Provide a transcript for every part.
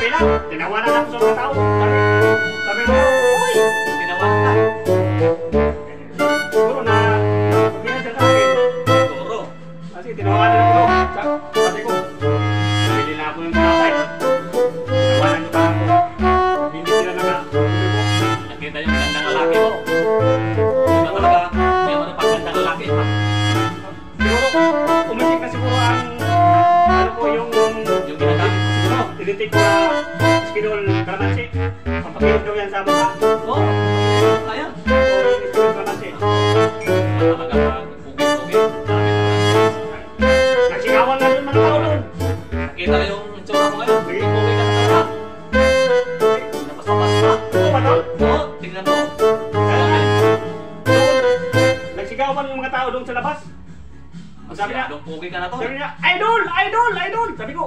sinabi lang. Tinawanan ako sa mga tao. Sabi mo, uy, Tinawanan ka. siguro na pinasya sa akin. Toro. Kasi tinawanan ako. Sabi ko, bili na ako ng tinapay. Tinawanan ko pa ako. Hindi sila Nakita yung gandang lalaki mo. Hindi ba talaga, hindi mo na pagandang lalaki pa. siguro, umitik na siguro ang, ano po, yung ginagamit mo siguro. tinitik ko na skinol kalamansi. Pampakilid daw yan sa mukha. Oo. Ayan. O yung skinol kalamansi. Talaga pag-pugit-pugit. Dami naman. Nagsigawan na doon mga tao doon. Nakita yung itsura mo ngayon. Pugit-pugit ka na talaga. Napasa-pasta. Oo ba doon? Oo, tingnan mo. Nagsigawan yung mga tao doon sa labas. Ang sabi niya, Masyadong pugit ka na to. sabi niya, idol, idol, idol. Sabi ko,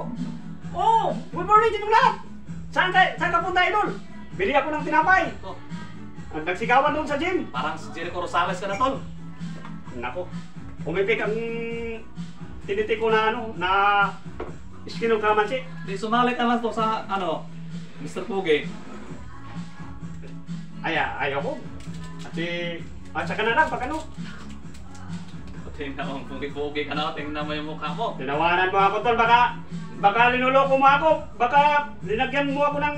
oh, good morning sa inyong lahat. Saan ka punta, idol? Bili ako ng tinapay. Oh, Ang nagsigawan doon sa gym. parang si Jericho Rosales ka na tol. Nako, umipik ang tinitik ko na ano, na skin ng kalamansi. Di sumali ka lang to sa ano, Mr. Pugi. Ayaw ko. At saka na lang, pag ano, Tingnan mo, pugi-pugi ka na, tingnan mo yung mukha mo. tinawanan mo ako tol, baka linuloko mo ako, baka linagyan mo ako ng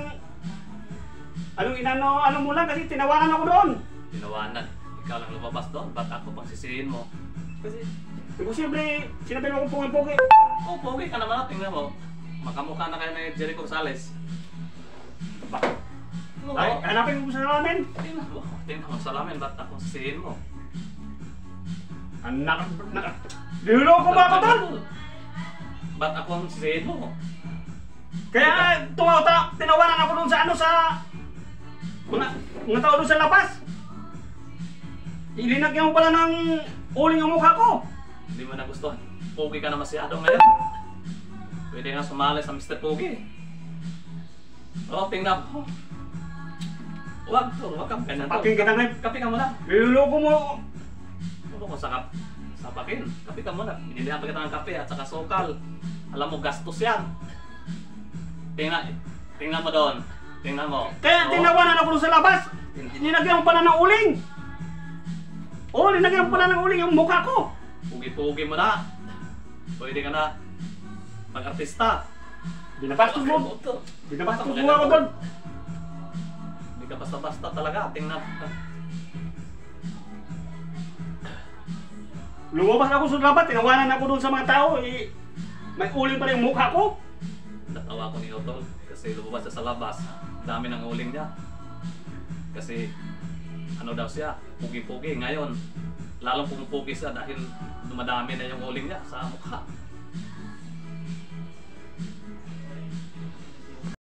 ano mo lang kasi tinawanan ako doon. Tinawanan. Ikaw lang lumabas doon, ba't ako pang sisihin mo? Kasi imposible, sinabi mo kong pugi-pugi. Oh, pugi ka naman, tingnan mo. Makamukha na kayo ni Jericho Rosales. Ay, hanapin mo sa namin. Tingnan mo sa lamin, ba't ako sisihin mo? Anak, linuloko mo ako tol. Ba't ako ang sisihin mo? Kaya tinawanan ako doon sa ano sa mga tao doon sa labas. Ilinagyan mo pala ng uling ang mukha ko. Hindi mo nagustuhan. Pugi ka na masyado ngayon. Pwede nga sumali sa Mr. Pugi. Oh, tingnan mo. Huwag kang ganyan. Paking kita ngayon. Kapi ka muna. Linuloko mo. Ano ko sa pakin? Kapi ka muna. Binilihan pa kita ng kape at saka sukal. Alam mo, gastos yan. Tingnan mo doon. Tingnan mo. Kaya tinawanan ako doon sa labas. Linagyan mo pala ng uling. Oo, linagyan mo pala ng uling yung mukha ko. Pugi-pugi mo na. Pwede ka na mag-artista. Binabastos mo. Binabastos mo ako doon. Hindi ka basta-basta talaga. Tingnan. Lumabas ako sa labas, tinawanan ako doon sa mga tao. May uling pala yung mukha ko. Natawa ko ni Otol kasi lumabas siya sa labas. Dami ng uling niya. Kasi ano daw siya, pugi-pugi. Ngayon, lalong pumupugi siya dahil dumadami na yung uling niya sa mukha.